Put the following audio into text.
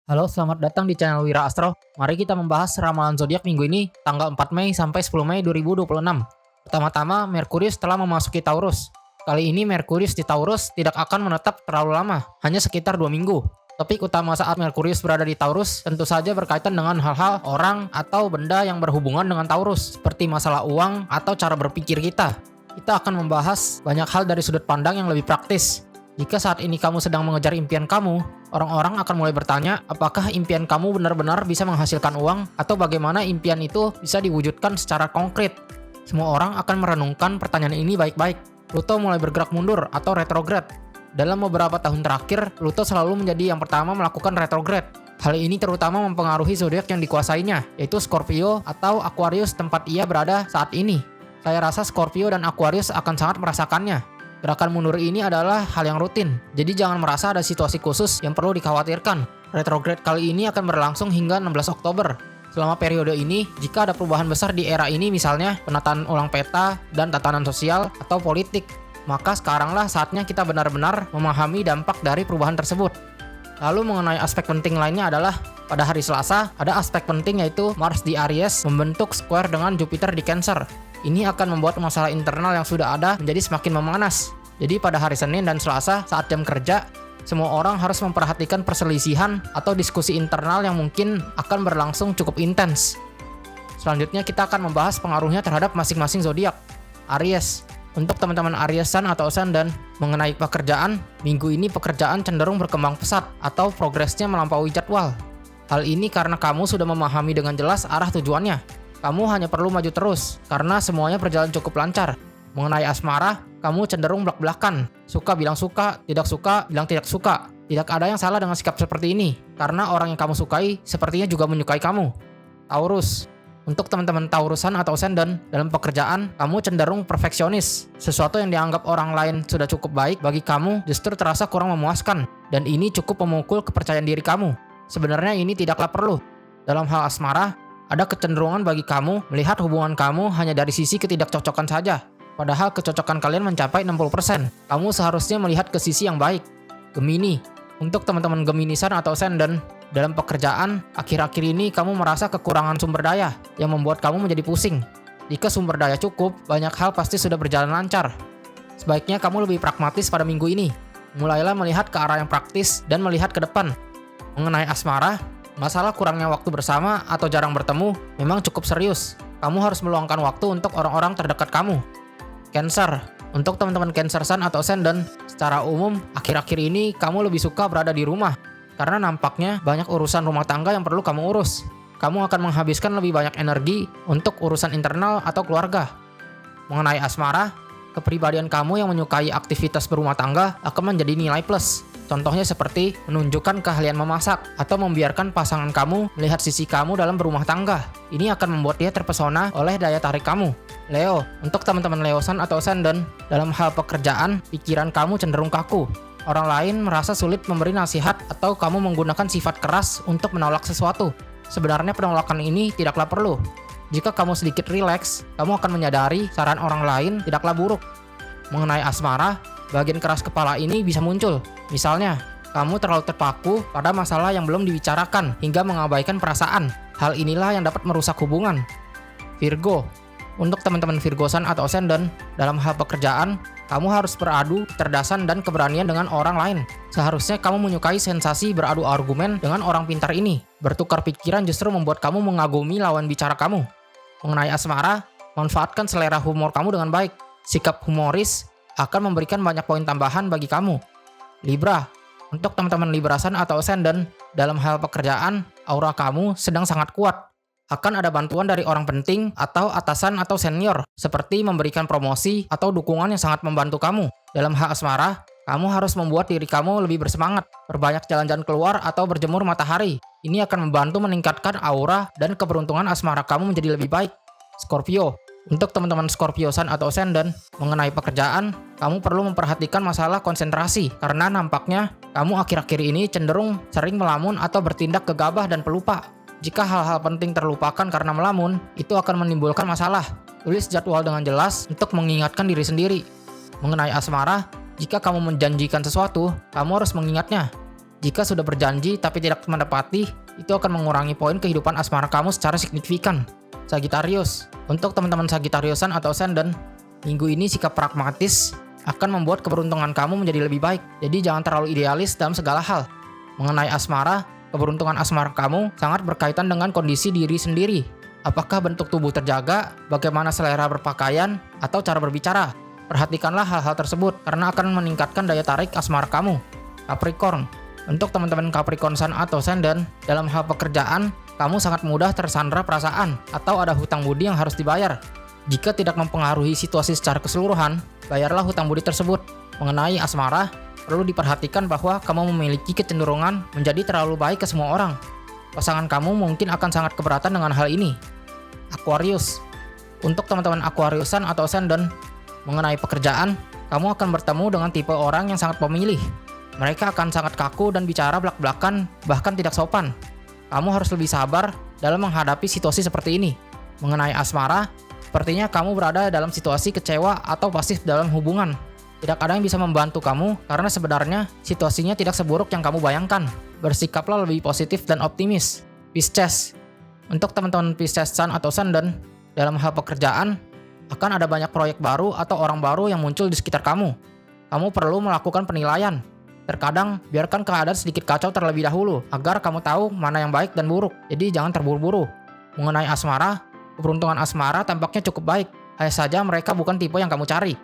Halo, selamat datang di channel Wira Astro. Mari kita membahas ramalan zodiak minggu ini, tanggal 4 Mei sampai 10 Mei 2026. Pertama-tama, Merkurius telah memasuki Taurus. Kali ini Merkurius di Taurus tidak akan menetap terlalu lama, hanya sekitar 2 minggu. Topik utama saat Merkurius berada di Taurus tentu saja berkaitan dengan hal-hal, orang, atau benda yang berhubungan dengan Taurus, seperti masalah uang atau cara berpikir kita. Kita akan membahas banyak hal dari sudut pandang yang lebih praktis. Jika saat ini kamu sedang mengejar impian kamu, orang-orang akan mulai bertanya apakah impian kamu benar-benar bisa menghasilkan uang atau bagaimana impian itu bisa diwujudkan secara konkret. Semua orang akan merenungkan pertanyaan ini baik-baik. Pluto mulai bergerak mundur atau retrograd. Dalam beberapa tahun terakhir, Pluto selalu menjadi yang pertama melakukan retrograd. Hal ini terutama mempengaruhi zodiak yang dikuasainya, yaitu Scorpio atau Aquarius tempat ia berada saat ini. Saya rasa Scorpio dan Aquarius akan sangat merasakannya. Gerakan mundur ini adalah hal yang rutin, jadi jangan merasa ada situasi khusus yang perlu dikhawatirkan. Retrograd kali ini akan berlangsung hingga 16 Oktober. Selama periode ini, jika ada perubahan besar di era ini misalnya penataan ulang peta dan tatanan sosial atau politik, maka sekaranglah saatnya kita benar-benar memahami dampak dari perubahan tersebut. Lalu mengenai aspek penting lainnya adalah pada hari Selasa ada aspek penting yaitu Mars di Aries membentuk square dengan Jupiter di Cancer. Ini akan membuat masalah internal yang sudah ada menjadi semakin memanas. Jadi pada hari Senin dan Selasa saat jam kerja, semua orang harus memperhatikan perselisihan atau diskusi internal yang mungkin akan berlangsung cukup intens. Selanjutnya kita akan membahas pengaruhnya terhadap masing-masing zodiak. Aries. Untuk teman-teman Aries Sun atau Ascendant, mengenai pekerjaan, minggu ini pekerjaan cenderung berkembang pesat atau progresnya melampaui jadwal. Hal ini karena kamu sudah memahami dengan jelas arah tujuannya. Kamu hanya perlu maju terus, karena semuanya berjalan cukup lancar. Mengenai asmara, kamu cenderung belak-belakan. Suka bilang suka, tidak suka bilang tidak suka. Tidak ada yang salah dengan sikap seperti ini, karena orang yang kamu sukai sepertinya juga menyukai kamu. Taurus. Untuk teman-teman Taurusan atau Ascendant, dalam pekerjaan, kamu cenderung perfeksionis. Sesuatu yang dianggap orang lain sudah cukup baik bagi kamu justru terasa kurang memuaskan, dan ini cukup memukul kepercayaan diri kamu. Sebenarnya ini tidaklah perlu. Dalam hal asmara, ada kecenderungan bagi kamu melihat hubungan kamu hanya dari sisi ketidakcocokan saja. Padahal kecocokan kalian mencapai 60%. Kamu seharusnya melihat ke sisi yang baik. Gemini. Untuk teman-teman Geminisan atau Ascendant, dalam pekerjaan, akhir-akhir ini kamu merasa kekurangan sumber daya yang membuat kamu menjadi pusing. Jika sumber daya cukup, banyak hal pasti sudah berjalan lancar. Sebaiknya kamu lebih pragmatis pada minggu ini. Mulailah melihat ke arah yang praktis dan melihat ke depan. Mengenai asmara, masalah kurangnya waktu bersama atau jarang bertemu memang cukup serius. Kamu harus meluangkan waktu untuk orang-orang terdekat kamu. Cancer. Untuk teman-teman Cancer Sun atau Ascendant, secara umum, akhir-akhir ini kamu lebih suka berada di rumah. Karena nampaknya banyak urusan rumah tangga yang perlu kamu urus. Kamu akan menghabiskan lebih banyak energi untuk urusan internal atau keluarga. Mengenai asmara, kepribadian kamu yang menyukai aktivitas berumah tangga akan menjadi nilai plus. Contohnya seperti menunjukkan keahlian memasak atau membiarkan pasangan kamu melihat sisi kamu dalam berumah tangga. Ini akan membuat dia terpesona oleh daya tarik kamu. Leo, untuk teman-teman Leo Sun atau Ascendant, dalam hal pekerjaan, pikiran kamu cenderung kaku. Orang lain merasa sulit memberi nasihat atau kamu menggunakan sifat keras untuk menolak sesuatu. Sebenarnya penolakan ini tidaklah perlu. Jika kamu sedikit rileks, kamu akan menyadari saran orang lain tidaklah buruk. Mengenai asmara, bagian keras kepala ini bisa muncul. Misalnya, kamu terlalu terpaku pada masalah yang belum dibicarakan hingga mengabaikan perasaan. Hal inilah yang dapat merusak hubungan. Virgo. Untuk teman-teman Virgo Sun atau Ascendant, dalam hal pekerjaan, kamu harus beradu kecerdasan dan keberanian dengan orang lain. Seharusnya kamu menyukai sensasi beradu argumen dengan orang pintar ini. Bertukar pikiran justru membuat kamu mengagumi lawan bicara kamu. Mengenai asmara, manfaatkan selera humor kamu dengan baik. Sikap humoris akan memberikan banyak poin tambahan bagi kamu. Libra. Untuk teman-teman Libra Sun atau Ascendant, dalam hal pekerjaan, aura kamu sedang sangat kuat. Akan ada bantuan dari orang penting atau atasan atau senior, seperti memberikan promosi atau dukungan yang sangat membantu kamu. Dalam hal asmara, kamu harus membuat diri kamu lebih bersemangat, perbanyak jalan-jalan keluar atau berjemur matahari. Ini akan membantu meningkatkan aura dan keberuntungan asmara kamu menjadi lebih baik. Scorpio. Untuk teman-teman Scorpio Sun atau Ascendant, mengenai pekerjaan, kamu perlu memperhatikan masalah konsentrasi, karena nampaknya kamu akhir-akhir ini cenderung sering melamun atau bertindak gegabah dan pelupa. Jika hal-hal penting terlupakan karena melamun, itu akan menimbulkan masalah. Tulis jadwal dengan jelas untuk mengingatkan diri sendiri. Mengenai asmara, jika kamu menjanjikan sesuatu, kamu harus mengingatnya. Jika sudah berjanji tapi tidak menepati, itu akan mengurangi poin kehidupan asmara kamu secara signifikan. Sagittarius, untuk teman-teman Sagittariusan atau Ascendant, minggu ini sikap pragmatis akan membuat keberuntungan kamu menjadi lebih baik. Jadi jangan terlalu idealis dalam segala hal. Mengenai asmara, keberuntungan asmara kamu sangat berkaitan dengan kondisi diri sendiri. Apakah bentuk tubuh terjaga, bagaimana selera berpakaian, atau cara berbicara. Perhatikanlah hal-hal tersebut karena akan meningkatkan daya tarik asmara kamu. Capricorn, untuk teman-teman Capricorn Sun atau Ascendant, dalam hal pekerjaan, kamu sangat mudah tersandra perasaan atau ada hutang budi yang harus dibayar. Jika tidak mempengaruhi situasi secara keseluruhan, bayarlah hutang budi tersebut. Mengenai asmara, perlu diperhatikan bahwa kamu memiliki kecenderungan menjadi terlalu baik ke semua orang. Pasangan kamu mungkin akan sangat keberatan dengan hal ini. Aquarius, untuk teman-teman Aquariusan atau Ascendant, mengenai pekerjaan, kamu akan bertemu dengan tipe orang yang sangat pemilih. Mereka akan sangat kaku dan bicara belak-belakan, bahkan tidak sopan. Kamu harus lebih sabar dalam menghadapi situasi seperti ini. Mengenai asmara, sepertinya kamu berada dalam situasi kecewa atau pasif dalam hubungan. Tidak ada yang bisa membantu kamu karena sebenarnya situasinya tidak seburuk yang kamu bayangkan. Bersikaplah lebih positif dan optimis. Pisces, untuk teman-teman Pisces Sun atau Ascendant, dalam hal pekerjaan, akan ada banyak proyek baru atau orang baru yang muncul di sekitar kamu. Kamu perlu melakukan penilaian. Terkadang, biarkan keadaan sedikit kacau terlebih dahulu agar kamu tahu mana yang baik dan buruk. Jadi jangan terburu-buru. Mengenai asmara, keberuntungan asmara tampaknya cukup baik. Hanya saja mereka bukan tipe yang kamu cari.